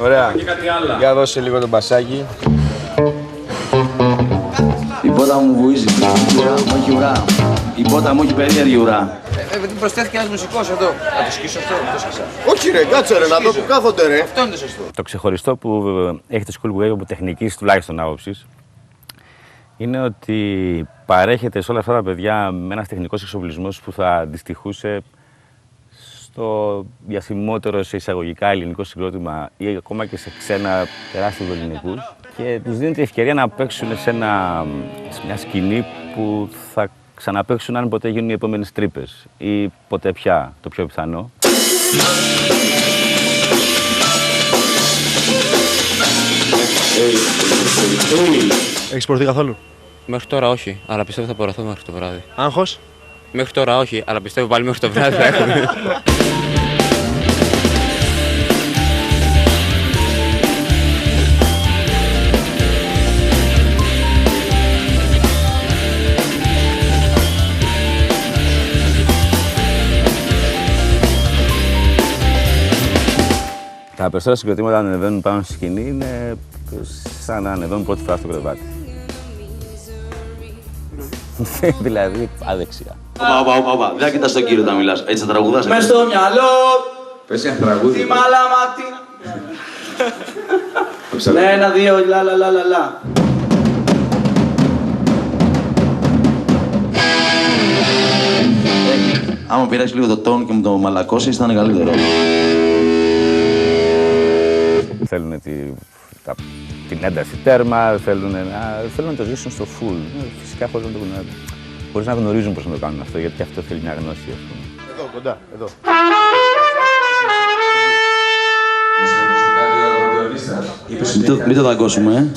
Ωραία. Για δώσε λίγο τον μπασάκι. Η πότα μου βουίζει, μου έχει ουρά. Η πότα μου έχει περίεργη ουρά. Προσθέθηκε ένας μουσικός εδώ. Να το σκίσω αυτό, το σκίσα. Όχι ρε, κάτσε ρε, να δω που κάθονται ρε. Αυτό είναι το σωστό. Το ξεχωριστό που έχει το School Wave από τεχνικής τουλάχιστον άποψης είναι ότι παρέχεται σε όλα αυτά τα παιδιά με ένας τεχνικός εξοπλισμός που θα αντιστοιχούσε στο διασημότερο σε εισαγωγικά ελληνικό συγκρότημα ή ακόμα και σε ξένα τεράστιους ελληνικούς και τους δίνεται η ευκαιρία να παίξουν σε μια σκηνή που θα ξαναπαίξουν αν ποτέ γίνουν οι επόμενες τρύπες ή ποτέ πια, το πιο πιθανό. Έχεις προωθεί καθόλου? Μέχρι τώρα όχι, αλλά πιστεύω θα πορωθώ μέχρι το βράδυ. Άγχος? Μέχρι τώρα όχι, αλλά πιστεύω πάλι μέχρι το βράδυ θα έχουμε. Τα περισσότερα συγκροτήματα όταν ανεβαίνουν πάνω στη σκηνή είναι σαν να ανεβαίνουν πρώτη φορά στο κρεβάτι. Δηλαδή αδεξιά. Όπα, δεν κοιτάς τον κύριο όταν μιλάς, έτσι θα τραγουδάς. Μες στο μυαλό, Πες ένα τραγούδι. τη μαλαματίνα. Ναι, ένα, δύο, λα. Άμα πειράξεις λίγο το τόν και μου το μαλακώσεις θα είναι καλύτερο. Θέλουν την ένταση τέρμα, θέλουν να το ζήσουν στο full. Φυσικά χωρίς να γνωρίζουν πώς να το κάνουν αυτό, γιατί αυτό θέλει μια γνώση, ας πούμε. Εδώ, κοντά, εδώ. Μην το δαγκώσουμε,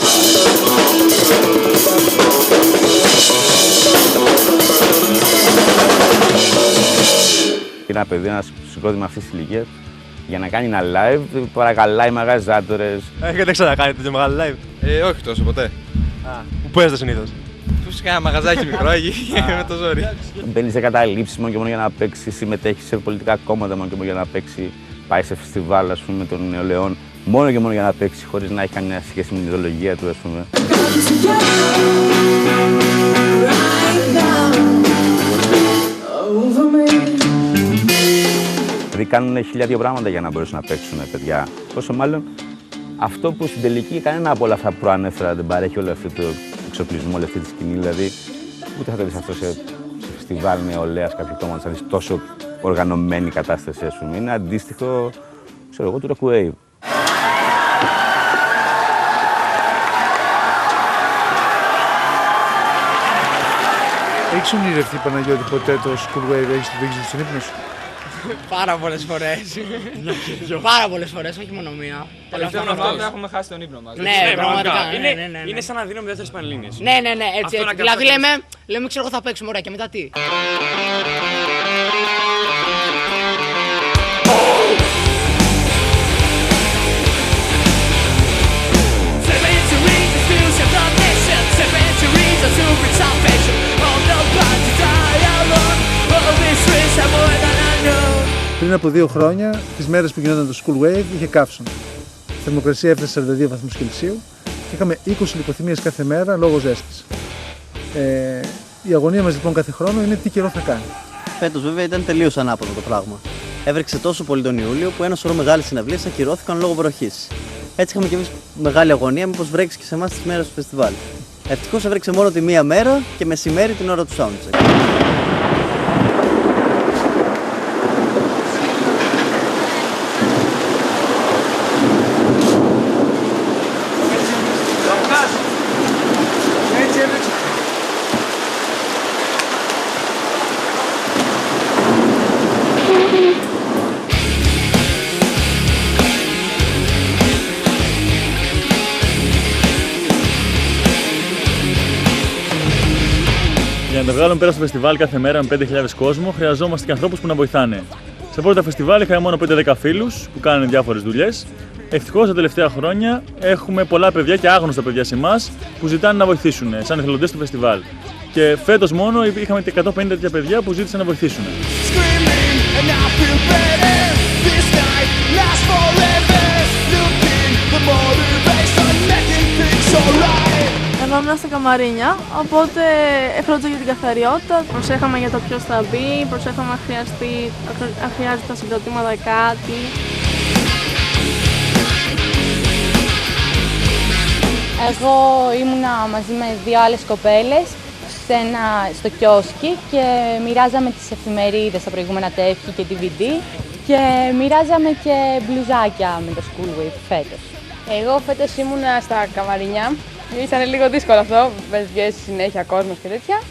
Είναι ένα παιδί, ένα συγκρότημα αυτής της ηλικίας, για να κάνει ένα live, παρακαλάει μαγαζάτορες. Έχετε ξανακάνει τέτοιο μεγάλο live? Όχι τόσο ποτέ. Πού παίζετε συνήθως? Φυσικά ένα μαγαζάκι μικρό εκεί με το ζόρι. Μπαίνει σε καταλήψεις μόνο και μόνο για να παίξει, συμμετέχει σε πολιτικά κόμματα μόνο και μόνο για να παίξει, πάει σε φεστιβάλ, ας πούμε, των νεολαίων, μόνο και μόνο για να παίξει, χωρίς να έχει καμία σχέση με την ιδεολογία του, ας πούμε. Δηλαδή κάνουν 1002 πράγματα για να μπορέσουν να παίξουν παιδιά. Πόσο μάλλον αυτό που στην τελική κανένα από όλα αυτά που προανέφερα δεν παρέχει όλο αυτό το εξοπλισμό, όλη αυτή τη σκηνή. Δηλαδή, ούτε θα το δεις αυτό σε φεστιβάλ νεολαίας κάποιο κόμμα, να δεις τόσο οργανωμένη κατάσταση, ας πούμε. Είναι αντίστοιχο, ξέρω εγώ, του Rock Wave. Έχεις ονειρευτεί, Παναγιώτη, ποτέ το School Wave, έχεις το δείξει στον ύπνο σου? Πάρα πολλές φορές. Πάρα πολλές φορές, όχι μόνο μία. Τελευταία εβδομάδα έχουμε χάσει τον ύπνο μας. Ναι, πραγματικά. Είναι σαν να δίνουμε δεύτερες πανελλήνιες. Ναι, έτσι. Δηλαδή λέμε, ξέρω εγώ θα παίξουμε, ωραία, και μετά τι? Πριν από 2 χρόνια, τις μέρες που γινόταν το School Wave, είχε καύσωνα. Η θερμοκρασία έφτασε 42 βαθμούς Κελσίου και είχαμε 20 λιποθυμίες κάθε μέρα λόγω ζέστης. Η αγωνία μας λοιπόν κάθε χρόνο είναι τι καιρό θα κάνει. Φέτος βέβαια ήταν τελείως ανάποδο το πράγμα. Έβρεξε τόσο πολύ τον Ιούλιο που ένα σωρό μεγάλες συναυλίες ακυρώθηκαν λόγω βροχής. Έτσι είχαμε και εμείς μεγάλη αγωνία μήπως βρέξει και σε εμάς τις μέρες του φεστιβάλ. Ευτυχώς έβρεξε μόνο τη μία μέρα και μεσημέρι την ώρα του soundcheck. Για να το βγάλουμε πέρα στο φεστιβάλ κάθε μέρα με 5.000 κόσμο, χρειαζόμαστε και ανθρώπους που να βοηθάνε. Σε πρώτα φεστιβάλ είχαμε μόνο 5-10 φίλους που κάνουν διάφορες δουλειές. Ευτυχώς τα τελευταία χρόνια έχουμε πολλά παιδιά και άγνωστα παιδιά σε εμάς που ζητάνε να βοηθήσουν σαν εθελοντές στο φεστιβάλ. Και φέτος μόνο είχαμε 150 τέτοια παιδιά που ζήτησαν να βοηθήσουν. καθόμουν στα καμαρίνια, οπότε φρόντιζα για την καθαριότητα. Προσέχαμε για το ποιος θα μπει, προσέχαμε αν χρειάζεται τα συγκροτήματα κάτι. Εγώ ήμουνα μαζί με δύο άλλες κοπέλες στο κιόσκι και μοιράζαμε τις εφημερίδες, τα προηγούμενα τεύχη και DVD και μοιράζαμε και μπλουζάκια με το School Wave φέτος. Εγώ φέτος ήμουνα στα καμαρίνια. Ήταν λίγο δύσκολο αυτό, βγαίνει συνέχεια κόσμος και τέτοια.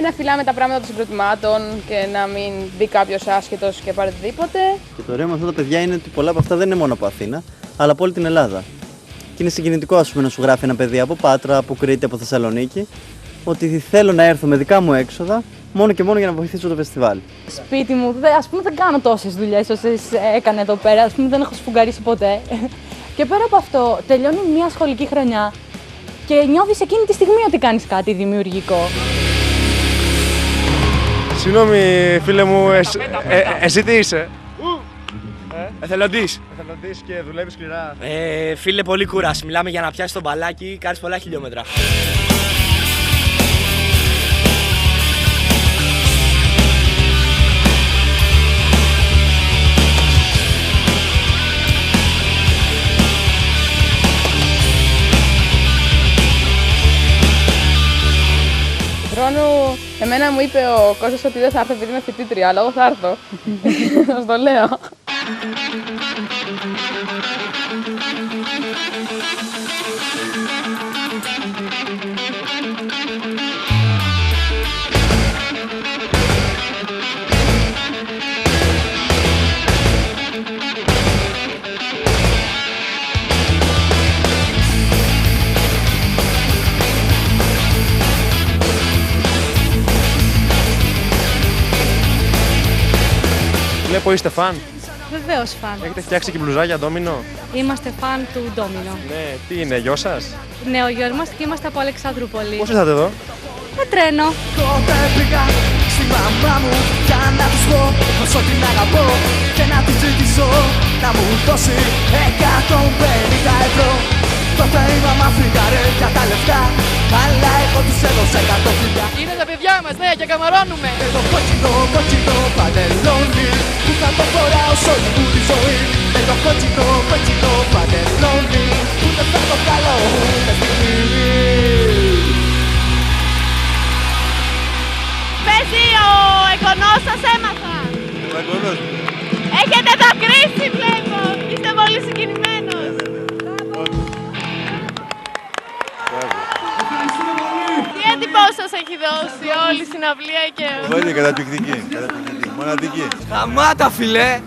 Να φυλάμε τα πράγματα των συγκροτημάτων και να μην μπει κάποιος άσχετος και πάρει οτιδήποτε. Και το ωραίο με αυτά τα παιδιά είναι ότι πολλά από αυτά δεν είναι μόνο από Αθήνα, αλλά από όλη την Ελλάδα. Και είναι συγκινητικό, ας πούμε, να σου γράφει ένα παιδί από Πάτρα, από Κρήτη, από Θεσσαλονίκη, ότι θέλω να έρθω με δικά μου έξοδα μόνο και μόνο για να βοηθήσω το φεστιβάλ. Σπίτι μου, ας πούμε, δεν κάνω τόσες δουλειές όσες έκανε εδώ πέρα, ας πούμε, δεν έχω σφουγγαρίσει ποτέ. Και πέρα από αυτό, τελειώνει μια σχολική χρονιά και νιώθεις εκείνη τη στιγμή ότι κάνεις κάτι δημιουργικό. Συγγνώμη, φίλε μου, εσύ τι είσαι? Εθελοντής. Εθελοντής και δουλεύεις σκληρά. Φίλε, πολύ κούραση. Μιλάμε για να πιάσεις το μπαλάκι, κάνεις πολλά χιλιόμετρα. Χρόνου, εμένα μου είπε ο Κώστας ότι δεν θα έρθω επειδή είμαι φοιτήτρια, αλλά εγώ θα έρθω. Σας το λέω. Βλέπω είστε φαν. Βεβαίως φαν. Έχετε φτιάξει και μπλουζάκια ντόμινο. Είμαστε φαν του ντόμινο. Ναι, τι είναι, γιο σας? Ναι, ο γιος μας και είμαστε από Αλεξανδρούπολη. Πώς ήρθατε εδώ? Με τρένο. Πήγα στη μαμά μου για να τους πω πόσο την αγαπώ και να της ζητήσω να μου δώσει 150 ευρώ. Τότε η μαμά φρικάρε για τα λεφτά, αλλά εγώ τους έδωσα 100 φιλιά. Είναι τα παιδιά μας, ναι, και καμαρώνουμε. Το κότσινο παντελόνι που θα το φοράω σ' όλη μου τη ζωή. Το κότσινο παντελόνι που δεν θα το βγάλω ούτε στιγμή. Παίζει ο εγγονός σας, έμαθα. Έχετε δακρύσει, βλέπω. Είστε πολύ συγκινημένος. Τι εντυπώσεις σας έχει δώσει όλη η συναυλία και... Πολύ καταπληκτική, μοναδική. Χαμάτα, φιλέ!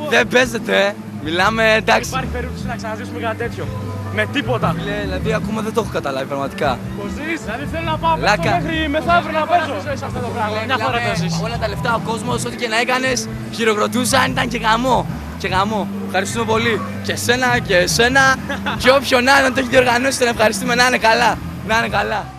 Δεν παίζετε. Μιλάμε, εντάξει. Υπάρχει περίπτωση να ξαναζήσουμε κάτι τέτοιο. Με τίποτα. Φιλέ, δηλαδή ακόμα δεν το έχω καταλάβει πραγματικά. Πώς ζεις? Δηλαδή θέλω να πάω μέχρι μεθαύριο να παίζω σε αυτό το πράγμα. Μια φορά το ζεις. Όλα τα λεφτά, ο κόσμος, ό,τι και να έκανες, χειροκροτούσαν, ήταν και γαμό. Και γαμό. Ευχαριστούμε πολύ. Και εσένα και εσένα. Και όποιον άλλον το έχει διοργανώσει, τον ευχαριστούμε. Να είναι καλά. Να είναι καλά.